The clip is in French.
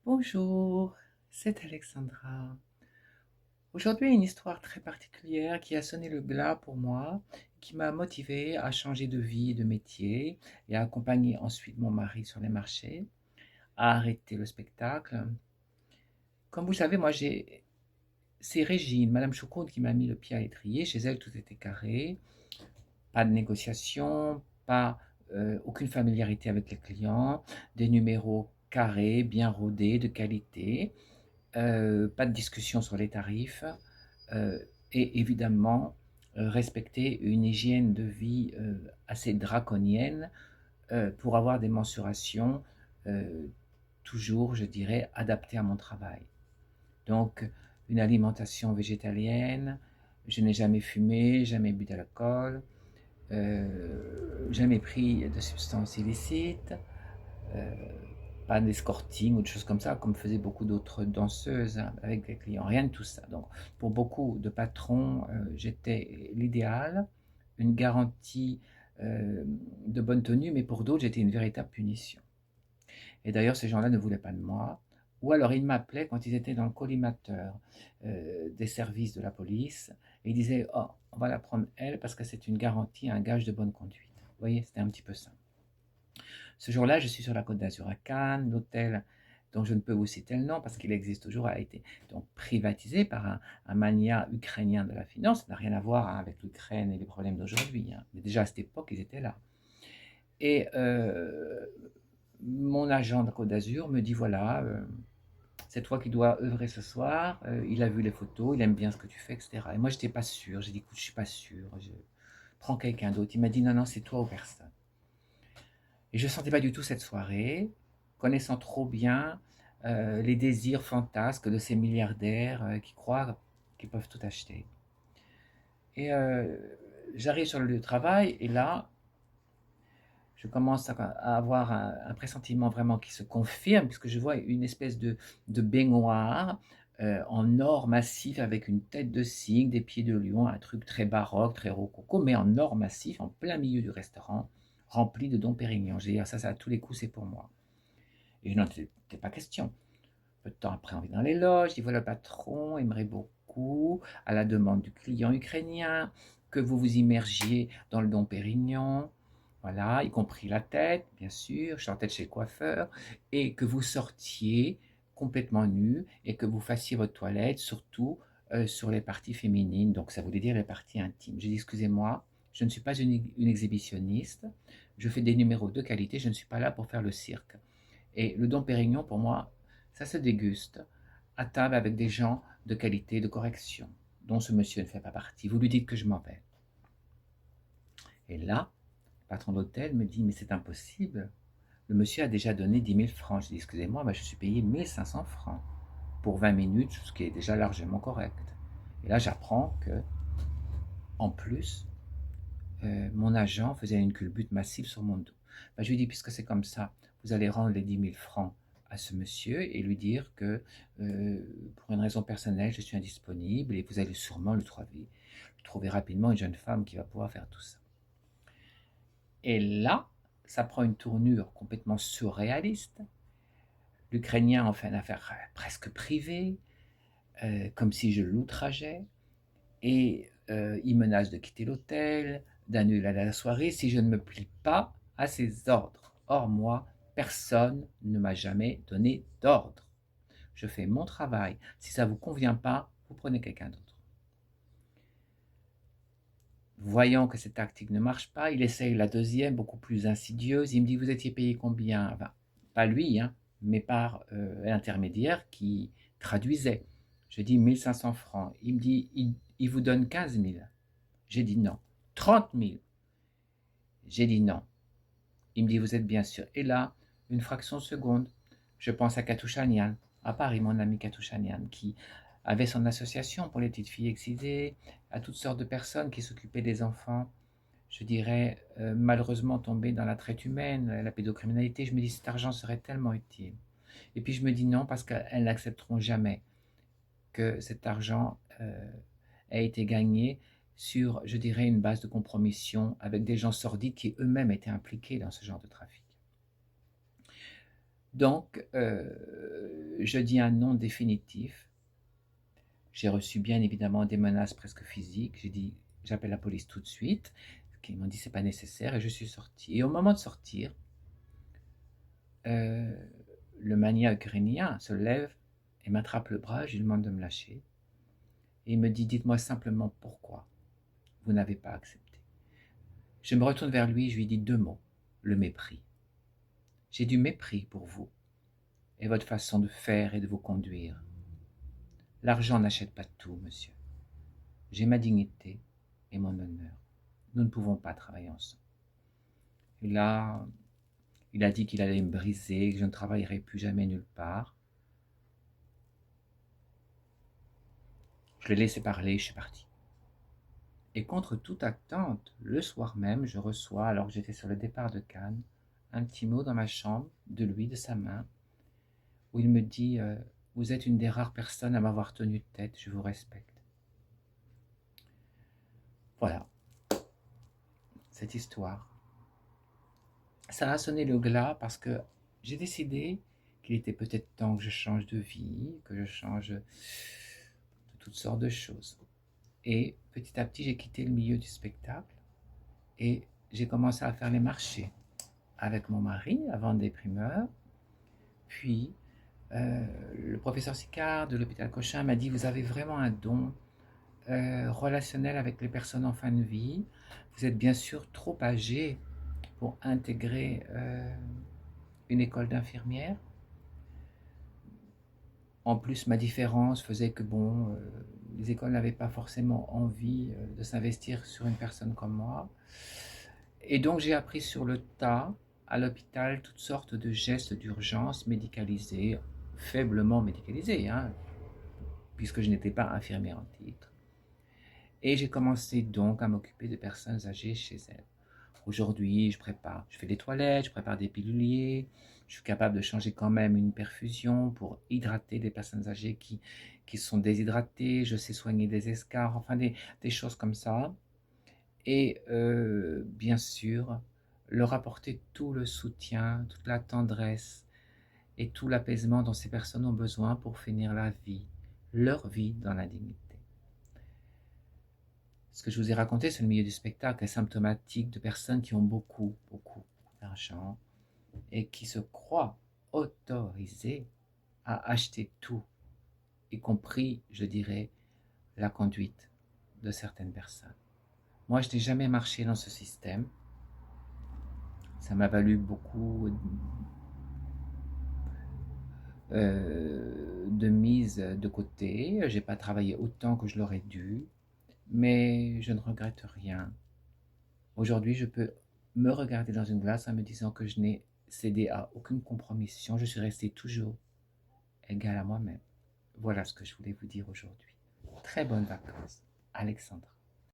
Bonjour, c'est Alexandra. Aujourd'hui, une histoire très particulière qui a sonné le glas pour moi, qui m'a motivée à changer de vie et de métier et à accompagner ensuite mon mari sur les marchés, à arrêter le spectacle. Comme vous le savez, c'est Régine, Madame Choucroute, qui m'a mis le pied à l'étrier. Chez elle, tout était carré, pas de négociation, aucune familiarité avec les clients, des numéros carrés, bien rodés, de qualité. Pas de discussion sur les tarifs, euh, et évidemment respecter une hygiène de vie assez draconienne pour avoir des mensurations euh, toujours, je dirais, adaptées à mon travail. Donc, une alimentation végétalienne, je n'ai jamais fumé, jamais bu d'alcool, jamais pris de substances illicites, euh, pas d'escorting ou de choses comme ça, comme faisaient beaucoup d'autres danseuses hein, avec des clients. Rien de tout ça. Donc, pour beaucoup de patrons, j'étais l'idéal, une garantie de bonne tenue, mais pour d'autres, j'étais une véritable punition. Et d'ailleurs, ces gens-là ne voulaient pas de moi. Ou alors, ils m'appelaient quand ils étaient dans le collimateur des services de la police, et ils disaient, oh, on va la prendre elle parce que c'est une garantie, un gage de bonne conduite. Vous voyez, c'était un petit peu ça. Ce jour-là, je suis sur la Côte d'Azur à Cannes. L'hôtel dont je ne peux vous citer le nom parce qu'il existe toujours a été donc privatisé par un magnat ukrainien de la finance. Ça n'a rien à voir hein, avec l'Ukraine et les problèmes d'aujourd'hui. Hein. Mais déjà à cette époque, ils étaient là. Et mon agent de Côte d'Azur me dit voilà, c'est toi qui dois œuvrer ce soir. Il a vu les photos, il aime bien ce que tu fais, etc. Et moi, je n'étais pas sûr. J'ai dit écoute, je ne suis pas sûr. Je prends quelqu'un d'autre. Il m'a dit non, non, c'est toi ou personne. Et je ne sentais pas du tout cette soirée, connaissant trop bien les désirs fantasques de ces milliardaires qui croient qu'ils peuvent tout acheter. Et j'arrive sur le lieu de travail et là, je commence à avoir un pressentiment vraiment qui se confirme, puisque je vois une espèce de baignoire en or massif avec une tête de cygne, des pieds de lion, un truc très baroque, très rococo, mais en or massif, en plein milieu du restaurant, rempli de Dom Pérignon. J'ai dit, ah, ça, à tous les coups, c'est pour moi. Et non, c'était pas question. Peu de temps après, on vit dans les loges, il voit le patron, aimerait beaucoup, à la demande du client ukrainien, que vous vous immergiez dans le Dom Pérignon, voilà, y compris la tête, bien sûr, je suis en tête chez le coiffeur, et que vous sortiez complètement nu et que vous fassiez votre toilette, surtout sur les parties féminines, donc ça voulait dire les parties intimes. J'ai dit, excusez-moi, je ne suis pas une exhibitionniste, je fais des numéros de qualité, je ne suis pas là pour faire le cirque. Et le Dom Pérignon, pour moi, ça se déguste à table avec des gens de qualité, de correction, dont ce monsieur ne fait pas partie. Vous lui dites que je m'en vais. Et là, le patron d'hôtel me dit, mais c'est impossible. Le monsieur a déjà donné 10 000 francs. Je dis, excusez-moi, je suis payé 1 500 francs pour 20 minutes, ce qui est déjà largement correct. Et là, j'apprends que, en plus, mon agent faisait une culbute massive sur mon dos. Je lui dis, puisque c'est comme ça, vous allez rendre les 10 000 francs à ce monsieur et lui dire que pour une raison personnelle, je suis indisponible et vous allez sûrement le trouver rapidement une jeune femme qui va pouvoir faire tout ça. Et là, ça prend une tournure complètement surréaliste. L'Ukrainien en fait une affaire presque privée, comme si je l'outrageais. Et il menace de quitter l'hôtel, d'annuler la soirée si je ne me plie pas à ses ordres. Or, moi, personne ne m'a jamais donné d'ordre. Je fais mon travail. Si ça ne vous convient pas, vous prenez quelqu'un d'autre. Voyant que cette tactique ne marche pas, il essaye la deuxième, beaucoup plus insidieuse. Il me dit, vous étiez payé combien? Enfin, pas lui, hein, mais par l'intermédiaire qui traduisait. Je dis 1 500 francs. Il me dit, il vous donne 15 000. J'ai dit non. 30 000. J'ai dit non. Il me dit, vous êtes bien sûr. Et là, une fraction de seconde, je pense à Katouchanian, à Paris, mon ami Katouchanian, qui avait son association pour les petites filles excisées, à toutes sortes de personnes qui s'occupaient des enfants, je dirais, malheureusement tombés dans la traite humaine, la pédocriminalité. Je me dis, cet argent serait tellement utile. Et puis je me dis non, parce qu'elles n'accepteront jamais que cet argent a été gagné sur, je dirais, une base de compromission avec des gens sordides qui eux-mêmes étaient impliqués dans ce genre de trafic. Donc, je dis un non définitif. J'ai reçu bien évidemment des menaces presque physiques. J'ai dit, j'appelle la police tout de suite. Ils m'ont dit, c'est pas nécessaire, et je suis sorti. Et au moment de sortir, euh, le maniaque ukrainien se lève et m'attrape le bras. Je lui demande de me lâcher. Et il me dit, dites-moi simplement pourquoi vous n'avez pas accepté. Je me retourne vers lui, je lui dis deux mots, le mépris. J'ai du mépris pour vous et votre façon de faire et de vous conduire. L'argent n'achète pas tout, monsieur. J'ai ma dignité et mon honneur. Nous ne pouvons pas travailler ensemble. Et là, il a dit qu'il allait me briser, que je ne travaillerai plus jamais nulle part. Je l'ai laissé parler, je suis parti. Et contre toute attente, le soir même, je reçois, alors que j'étais sur le départ de Cannes, un petit mot dans ma chambre, de lui, de sa main, où il me dit vous êtes une des rares personnes à m'avoir tenu tête, je vous respecte. Voilà, cette histoire. Ça a sonné le glas parce que j'ai décidé qu'il était peut-être temps que je change de vie, que je change de toutes sortes de choses. Et petit à petit, j'ai quitté le milieu du spectacle et j'ai commencé à faire les marchés avec mon mari, à vendre des primeurs. Puis, le professeur Sicard de l'hôpital Cochin m'a dit, vous avez vraiment un don relationnel avec les personnes en fin de vie. Vous êtes bien sûr trop âgé pour intégrer une école d'infirmière. En plus, ma différence faisait que bon, les écoles n'avaient pas forcément envie de s'investir sur une personne comme moi. Et donc j'ai appris sur le tas, à l'hôpital, toutes sortes de gestes d'urgence médicalisés, faiblement médicalisés, hein, puisque je n'étais pas infirmière en titre. Et j'ai commencé donc à m'occuper de personnes âgées chez elles. Aujourd'hui, je fais des toilettes, je prépare des piluliers, je suis capable de changer quand même une perfusion pour hydrater des personnes âgées qui sont déshydratées, je sais soigner des escarres, enfin des choses comme ça. Et bien sûr, leur apporter tout le soutien, toute la tendresse et tout l'apaisement dont ces personnes ont besoin pour finir leur vie dans la dignité. Ce que je vous ai raconté sur le milieu du spectacle est symptomatique de personnes qui ont beaucoup, beaucoup d'argent et qui se croient autorisées à acheter tout, y compris, je dirais, la conduite de certaines personnes. Moi, je n'ai jamais marché dans ce système. Ça m'a valu beaucoup de mise de côté. J'ai pas travaillé autant que je l'aurais dû, mais je ne regrette rien. Aujourd'hui, je peux me regarder dans une glace en me disant que je n'ai cédé à aucune compromission. Je suis restée toujours égale à moi-même. Voilà ce que je voulais vous dire aujourd'hui. Très bonnes vacances, Alexandra.